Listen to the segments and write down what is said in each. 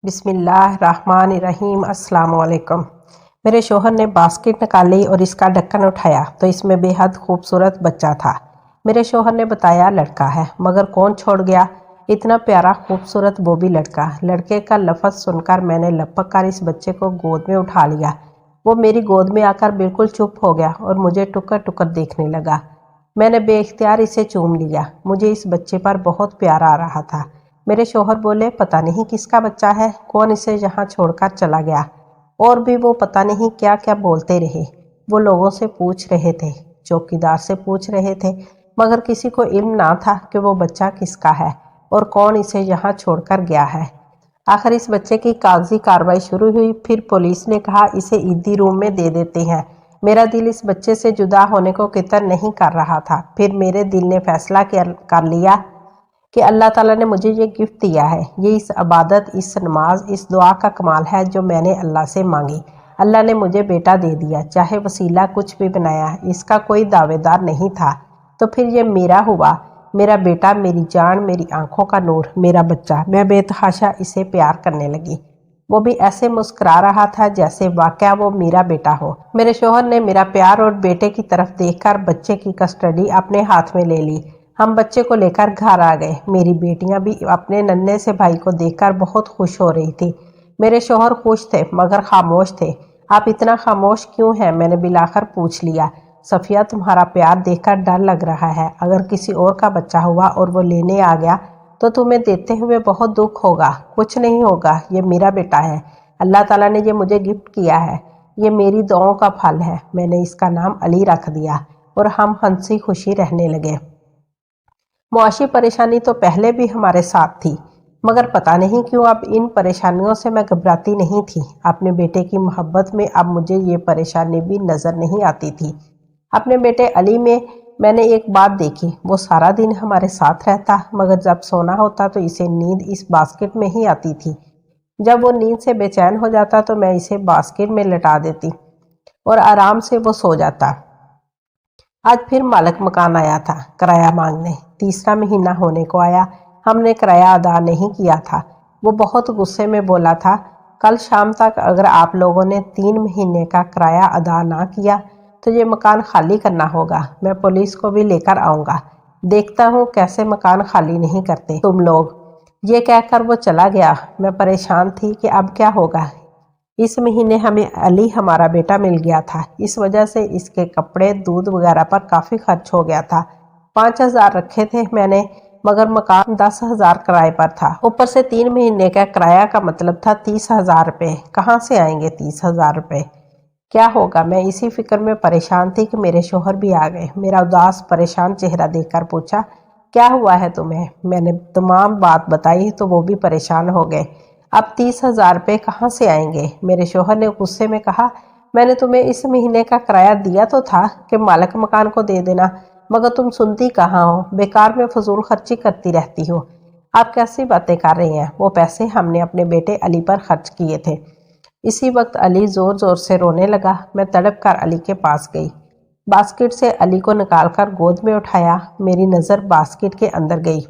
बिस्मिल्लाहिर्रहमानिर्रहीम। अस्सलाम वालेकुम। मेरे शोहर ने बास्केट निकाली और इसका ढक्कन उठाया तो इसमें बेहद खूबसूरत बच्चा था। मेरे शोहर ने बताया लड़का है, मगर कौन छोड़ गया इतना प्यारा खूबसूरत वो भी लड़का। लड़के का लफ्ज़ सुनकर मैंने लपक कर इस बच्चे को गोद में उठा लिया। वो मेरी गोद में आकर बिल्कुल चुप हो गया और मुझे टुकर टुकर देखने लगा। मैंने बेइख्तियार इसे चूम लिया। मुझे इस बच्चे पर बहुत प्यार आ रहा था। मेरे शोहर बोले, पता नहीं किसका बच्चा है, कौन इसे यहाँ छोड़कर चला गया। और भी वो पता नहीं क्या क्या बोलते रहे। वो लोगों से पूछ रहे थे, चौकीदार से पूछ रहे थे, मगर किसी को इल्म ना था कि वो बच्चा किसका है और कौन इसे यहाँ छोड़कर गया है। आखिर इस बच्चे की कागजी कार्रवाई शुरू हुई। फिर पुलिस ने कहा इसे ईदी रूम में दे देते हैं। मेरा दिल इस बच्चे से जुदा होने को कितर नहीं कर रहा था। फिर मेरे दिल ने फैसला कर लिया कि अल्लाह ताला ने मुझे ये गिफ्ट दिया है। ये इस इबादत, इस नमाज, इस दुआ का कमाल है जो मैंने अल्लाह से मांगी। अल्लाह ने मुझे बेटा दे दिया, चाहे वसीला कुछ भी बनाया, इसका कोई दावेदार नहीं था। तो फिर ये मेरा हुआ, मेरा बेटा, मेरी जान, मेरी आंखों का नूर, मेरा बच्चा। मैं बेतहाशा इसे प्यार करने लगी। वो भी ऐसे मुस्कुरा रहा था जैसे वाकया वो मेरा बेटा हो। मेरे शोहर ने मेरा प्यार और बेटे की तरफ देखकर बच्चे की कस्टडी अपने हाथ में ले ली। हम बच्चे को लेकर घर आ गए। मेरी बेटियां भी अपने नन्हे से भाई को देखकर बहुत खुश हो रही थी। मेरे शोहर खुश थे मगर खामोश थे। आप इतना खामोश क्यों हैं? मैंने बिलाकर पूछ लिया। सफिया, तुम्हारा प्यार देखकर डर लग रहा है। अगर किसी और का बच्चा हुआ और वो लेने आ गया तो तुम्हें देते हुए बहुत दुख होगा। कुछ नहीं होगा, ये मेरा बेटा है। अल्लाह ताला ने ये मुझे गिफ्ट किया है। ये मेरी दुआओं का फल है। मैंने इसका नाम अली रख दिया और हम हंसी खुशी रहने लगे। मुआशी परेशानी तो पहले भी हमारे साथ थी, मगर पता नहीं क्यों अब इन परेशानियों से मैं घबराती नहीं थी। अपने बेटे की मोहब्बत में अब मुझे ये परेशानी भी नज़र नहीं आती थी। अपने बेटे अली में मैंने एक बात देखी, वो सारा दिन हमारे साथ रहता, मगर जब सोना होता तो इसे नींद इस बास्केट में ही आती थी। जब वो नींद से बेचैन हो जाता तो मैं इसे बास्केट में लटा देती और आराम से वो सो जाता। आज फिर मालिक मकान आया था किराया मांगने। तीसरा महीना होने को आया, हमने किराया अदा नहीं किया था। वो बहुत गुस्से में बोला था, कल शाम तक अगर आप लोगों ने 3 महीने का किराया अदा ना किया तो ये मकान खाली करना होगा। मैं पुलिस को भी लेकर आऊँगा, देखता हूँ कैसे मकान खाली नहीं करते तुम लोग। ये कहकर वो चला गया। मैं परेशान थी कि अब क्या होगा। इस महीने हमें अली हमारा बेटा मिल गया था। इस वजह से इसके कपड़े, दूध वगैरह पर काफ़ी खर्च हो गया था। 5,000 रखे थे मैंने, मगर मकान 10,000 किराए पर था। ऊपर से 3 महीने का किराया का मतलब था 30,000 रुपये। कहाँ से आएंगे 30,000 रुपये? क्या होगा? मैं इसी फिक्र में परेशान थी कि मेरे शोहर भी आ गए। मेरा उदास परेशान चेहरा देखकर पूछा, क्या हुआ है तुम्हें? मैंने तमाम बात बताई तो वो भी परेशान हो गए। अब 30,000 रुपये कहाँ से आएंगे? मेरे शोहर ने गुस्से में कहा, मैंने तुम्हें इस महीने का किराया दिया तो था कि मालिक मकान को दे देना, मगर तुम सुनती कहाँ हो? बेकार में फजूल खर्ची करती रहती हो। आप कैसी बातें कर रही हैं? वो पैसे हमने अपने बेटे अली पर खर्च किए थे। इसी वक्त अली ज़ोर ज़ोर से रोने लगा। मैं तड़प कर अली के पास गई। बास्केट से अली को निकालकर गोद में उठाया। मेरी नज़र बास्केट के अंदर गई।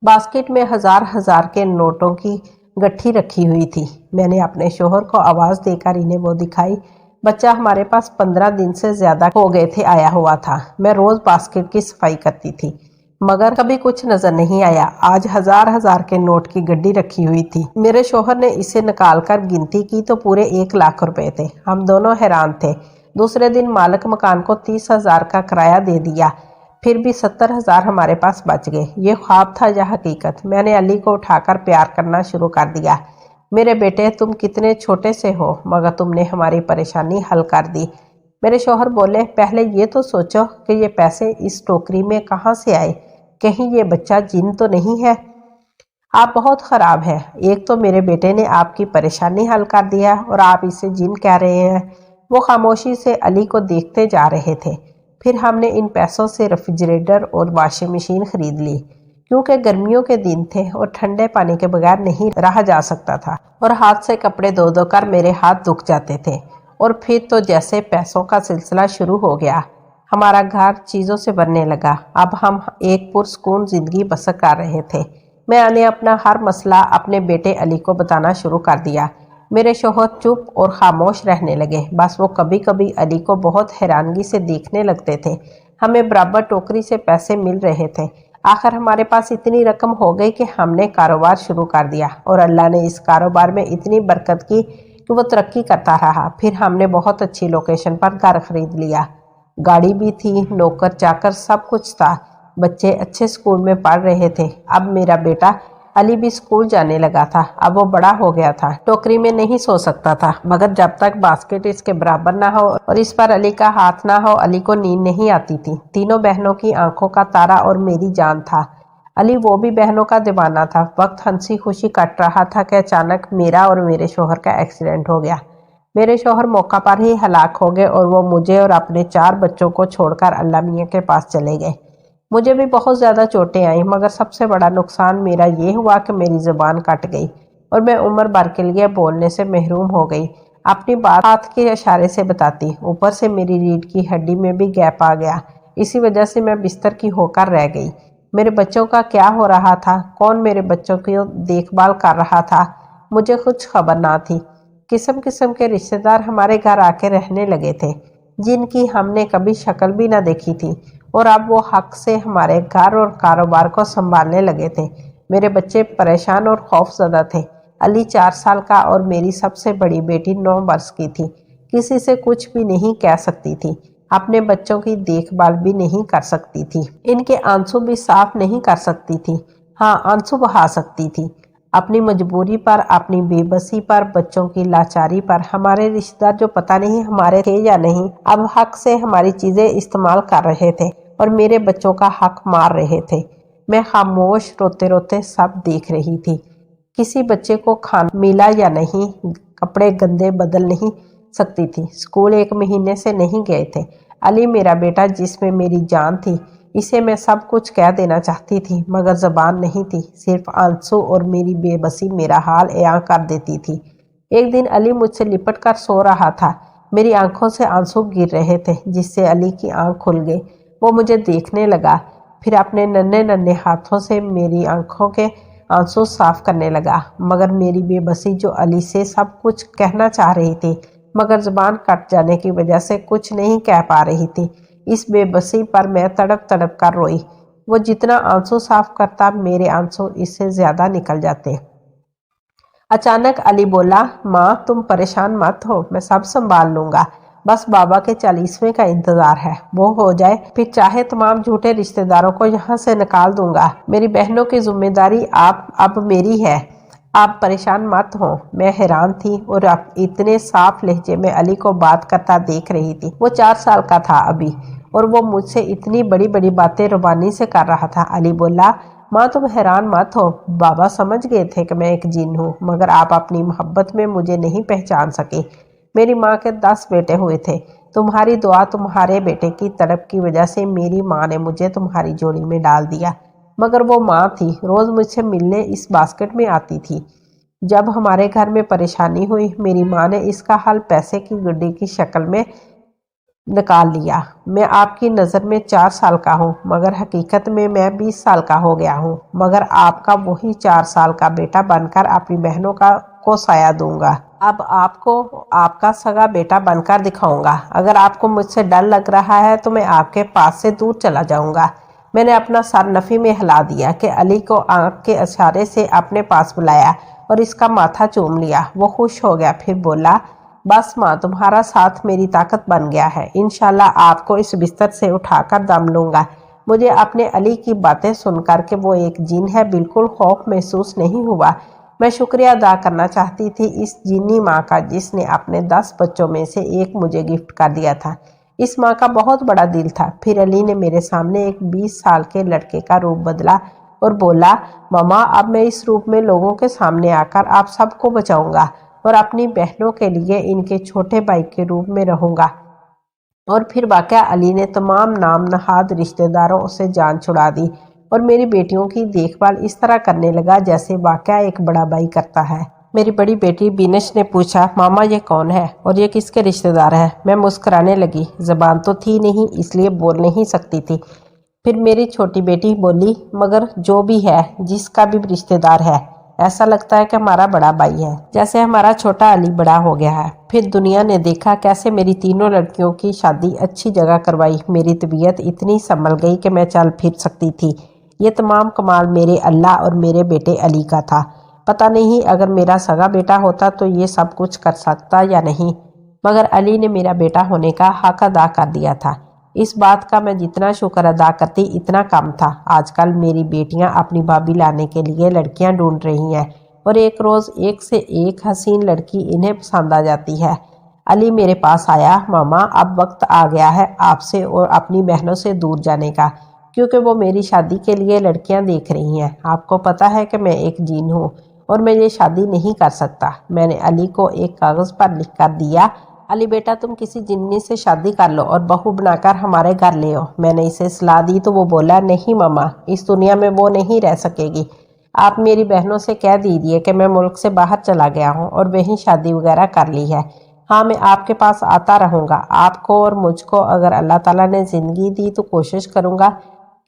बास्केट में हजार हजार के नोटों की गट्ठी रखी हुई थी। मैंने अपने शोहर को आवाज़ देकर इन्हें वो दिखाई। बच्चा हमारे पास 15 दिन से ज़्यादा हो गए थे आया हुआ था। मैं रोज़ बास्केट की सफाई करती थी, मगर कभी कुछ नज़र नहीं आया। आज हजार हजार के नोट की गड्डी रखी हुई थी। मेरे शोहर ने इसे निकालकर गिनती की तो पूरे 1 लाख रुपए थे। हम दोनों हैरान थे। दूसरे दिन मालिक मकान को 30,000 का किराया दे दिया। फिर भी 70,000 हमारे पास बच गए। ये ख्वाब था या हकीकत? मैंने अली को उठाकर प्यार करना शुरू कर दिया। मेरे बेटे, तुम कितने छोटे से हो, मगर तुमने हमारी परेशानी हल कर दी। मेरे शोहर बोले, पहले ये तो सोचो कि ये पैसे इस टोकरी में कहाँ से आए। कहीं ये बच्चा जिन तो नहीं है? आप बहुत ख़राब हैं। एक तो मेरे बेटे ने आपकी परेशानी हल कर दिया और आप इसे जिन कह रहे हैं। वो खामोशी से अली को देखते जा रहे थे। फिर हमने इन पैसों से रेफ्रिजरेटर और वॉशिंग मशीन खरीद ली, क्योंकि गर्मियों के दिन थे और ठंडे पानी के बगैर नहीं रहा जा सकता था और हाथ से कपड़े धो धो कर मेरे हाथ दुख जाते थे। और फिर तो जैसे पैसों का सिलसिला शुरू हो गया। हमारा घर चीज़ों से भरने लगा। अब हम एक पुरसकून ज़िंदगी बसर कर रहे थे। मैंने अपना हर मसला अपने बेटे अली को बताना शुरू कर दिया। मेरे शौहर चुप और खामोश रहने लगे। बस वो कभी कभी अली को बहुत हैरानगी से देखने लगते थे। हमें बराबर टोकरी से पैसे मिल रहे थे। आखिर हमारे पास इतनी रकम हो गई कि हमने कारोबार शुरू कर दिया और अल्लाह ने इस कारोबार में इतनी बरकत की कि वो तरक्की करता रहा। फिर हमने बहुत अच्छी लोकेशन पर घर खरीद लिया, गाड़ी भी थी, नौकर चाकर सब कुछ था। बच्चे अच्छे स्कूल में पढ़ रहे थे। अब मेरा बेटा अली भी स्कूल जाने लगा था। अब वो बड़ा हो गया था, टोकरी में नहीं सो सकता था, मगर जब तक बास्केट इसके बराबर ना हो और इस पर अली का हाथ ना हो अली को नींद नहीं आती थी। तीनों बहनों की आंखों का तारा और मेरी जान था। अली वो भी बहनों का दीवाना था। वक्त हंसी खुशी कट रहा था कि अचानक मेरा और मेरे शोहर का एक्सीडेंट हो गया। मेरे शोहर मौका पर ही हलाक हो गए और वो मुझे और अपने 4 बच्चों को छोड़कर अल्लाह मियाँ के पास चले गए। मुझे भी बहुत ज़्यादा चोटें आई, मगर सबसे बड़ा नुकसान मेरा ये हुआ कि मेरी ज़ुबान कट गई और मैं उम्र भर के लिए बोलने से महरूम हो गई। अपनी बात हाथ के इशारे से बताती। ऊपर से मेरी रीढ़ की हड्डी में भी गैप आ गया। इसी वजह से मैं बिस्तर की होकर रह गई। मेरे बच्चों का क्या हो रहा था, कौन मेरे बच्चों की देखभाल कर रहा था, मुझे कुछ खबर ना थी। किस्म किस्म के रिश्तेदार हमारे घर आके रहने लगे थे, जिनकी हमने कभी शक्ल भी ना देखी थी, और अब वो हक से हमारे घर और कारोबार को संभालने लगे थे। मेरे बच्चे परेशान और खौफजदा थे। अली 4 साल का और मेरी सबसे बड़ी बेटी 9 वर्ष की थी। किसी से कुछ भी नहीं कह सकती थी, अपने बच्चों की देखभाल भी नहीं कर सकती थी, इनके आंसू भी साफ नहीं कर सकती थी। हाँ, आंसू बहा सकती थी। अपनी मजबूरी पर, अपनी बेबसी पर, बच्चों की लाचारी पर। हमारे रिश्तेदार जो पता नहीं हमारे थे या नहीं, अब हक से हमारी चीज़ें इस्तेमाल कर रहे थे और मेरे बच्चों का हक मार रहे थे। मैं खामोश रोते रोते सब देख रही थी। किसी बच्चे को खाना मिला या नहीं, कपड़े गंदे बदल नहीं सकती थी, स्कूल 1 महीने से नहीं गए थे। अली मेरा बेटा जिसमें मेरी जान थी, इसे मैं सब कुछ कह देना चाहती थी, मगर ज़बान नहीं थी। सिर्फ आंसू और मेरी बेबसी मेरा हाल अयां कर देती थी। एक दिन अली मुझसे लिपट कर सो रहा था। मेरी आंखों से आंसू गिर रहे थे, जिससे अली की आंख खुल गई। वो मुझे देखने लगा, फिर अपने नन्हे नन्हे हाथों से मेरी आंखों के आंसू साफ करने लगा। मगर मेरी बेबसी जो अली से सब कुछ कहना चाह रही थी, मगर ज़ुबान कट जाने की वजह से कुछ नहीं कह पा रही थी। इस बेबसी पर मैं तड़प तड़प कर रोई। वो जितना आंसू साफ करता, मेरे आंसू इससे ज़्यादा निकल जाते। अचानक अली बोला, माँ तुम परेशान मत हो, मैं सब संभाल लूँगा। बस बाबा के 40वें का इंतज़ार है, वो हो जाए फिर चाहे तमाम झूठे रिश्तेदारों को यहाँ से निकाल दूंगा। मेरी बहनों की जिम्मेदारी आप अब मेरी है, आप परेशान मत हो। मैं हैरान थी और अब इतने साफ लहजे में अली को बात करता देख रही थी। वो 4 साल का था अभी, और वो मुझसे इतनी बड़ी बड़ी बातें रुबानी से कर रहा था। अली बोला, माँ तुम हैरान मत हो, बाबा समझ गए थे कि मैं एक जिन हूँ, मगर आप अपनी मोहब्बत में मुझे नहीं पहचान सके। मेरी माँ के 10 बेटे हुए थे। तुम्हारी दुआ, तुम्हारे बेटे की तड़प की वजह से मेरी माँ ने मुझे तुम्हारी जोड़ी में डाल दिया। मगर वो माँ थी, रोज़ मुझसे मिलने इस बास्केट में आती थी। जब हमारे घर में परेशानी हुई, मेरी माँ ने इसका हल पैसे की गुड्डी की शक्ल में निकाल लिया। मैं आपकी नज़र में 4 साल का हूँ, मगर हकीकत में मैं 20 साल का हो गया हूँ। मगर आपका वही 4 साल का बेटा बनकर अपनी बहनों को साया दूंगा। अब आपको आपका सगा बेटा बनकर दिखाऊंगा। अगर आपको मुझसे डर लग रहा है तो मैं आपके पास से दूर चला जाऊंगा। मैंने अपना सर नफ़ी में हिला दिया कि अली को आंख के इशारे से अपने पास बुलाया और इसका माथा चूम लिया। वो खुश हो गया, फिर बोला, बस माँ तुम्हारा साथ मेरी ताकत बन गया है। इंशाल्लाह आपको इस बिस्तर से उठाकर दम लूँगा। मुझे अपने अली की बातें सुनकर के वो एक जिन है, बिल्कुल खौफ महसूस नहीं हुआ। मैं शुक्रिया अदा करना चाहती थी इस जिन्नी माँ का, जिसने अपने 10 बच्चों में से एक मुझे गिफ्ट कर दिया था। इस माँ का बहुत बड़ा दिल था। फिर अली ने मेरे सामने एक 20 साल के लड़के का रूप बदला और बोला, मामा अब मैं इस रूप में लोगों के सामने आकर आप सबको बचाऊंगा और अपनी बहनों के लिए इनके छोटे भाई के रूप में रहूंगा। और फिर वाकया अली ने तमाम नाम नहाद रिश्तेदारों से जान छुड़ा दी और मेरी बेटियों की देखभाल इस तरह करने लगा जैसे वाकया एक बड़ा भाई करता है। मेरी बड़ी बेटी बीनश ने पूछा, मामा ये कौन है और ये किसके रिश्तेदार है? मैं मुस्कुराने लगी। ज़बान तो थी नहीं, इसलिए बोल नहीं सकती थी। फिर मेरी छोटी बेटी बोली, मगर जो भी है, जिसका भी रिश्तेदार है, ऐसा लगता है कि हमारा बड़ा भाई है, जैसे हमारा छोटा अली बड़ा हो गया है। फिर दुनिया ने देखा कैसे मेरी तीनों लड़कियों की शादी अच्छी जगह करवाई। मेरी तबीयत इतनी संभल गई कि मैं चल फिर सकती थी। ये तमाम कमाल मेरे अल्लाह और मेरे बेटे अली का था। पता नहीं अगर मेरा सगा बेटा होता तो ये सब कुछ कर सकता या नहीं, मगर अली ने मेरा बेटा होने का हक अदा कर दिया था। इस बात का मैं जितना शुक्र अदा करती इतना कम था। आजकल मेरी बेटियां अपनी भाभी लाने के लिए लड़कियां ढूंढ रही हैं और एक रोज़ एक से एक हसीन लड़की इन्हें पसंद आ जाती है। अली मेरे पास आया, मामा अब वक्त आ गया है आपसे और अपनी बहनों से दूर जाने का, क्योंकि वो मेरी शादी के लिए लड़कियां देख रही हैं। आपको पता है कि मैं एक जीन हूँ और मैं ये शादी नहीं कर सकता। मैंने अली को एक कागज़ पर लिख कर दिया, अली बेटा तुम किसी जिन्नी से शादी कर लो और बहू बनाकर हमारे घर ले आओ। मैंने इसे सलाह दी तो वो बोला, नहीं मामा, इस दुनिया में वो नहीं रह सकेगी। आप मेरी बहनों से कह दीजिए कि मैं मुल्क से बाहर चला गया हूँ और वहीं शादी वगैरह कर ली है। हाँ, मैं आपके पास आता रहूँगा। आपको और मुझको अगर अल्लाह ताला ने ज़िंदगी दी तो कोशिश करूँगा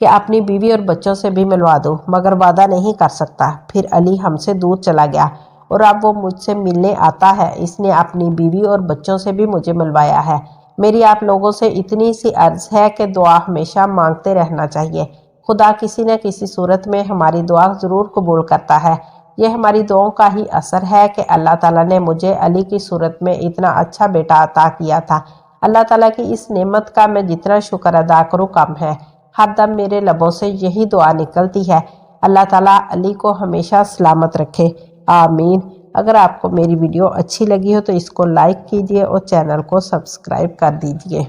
कि अपनी बीवी और बच्चों से भी मिलवा दूँ, मगर वादा नहीं कर सकता। फिर अली हमसे दूर चला गया और अब वो मुझसे मिलने आता है। इसने अपनी बीवी और बच्चों से भी मुझे मिलवाया है। मेरी आप लोगों से इतनी सी अर्ज है कि दुआ हमेशा मांगते रहना चाहिए। खुदा किसी न किसी सूरत में हमारी दुआ ज़रूर कबूल करता है। यह हमारी दुआओं का ही असर है कि अल्लाह ताला ने मुझे अली की सूरत में इतना अच्छा बेटा अता किया था। अल्लाह ताला की इस नेमत का मैं जितना शुक्र अदा करूँ कम है। हर दम मेरे लबों से यही दुआ निकलती है, अल्लाह ताला अली को हमेशा सलामत रखे, आमीन। अगर आपको मेरी वीडियो अच्छी लगी हो तो इसको लाइक कीजिए और चैनल को सब्सक्राइब कर दीजिए।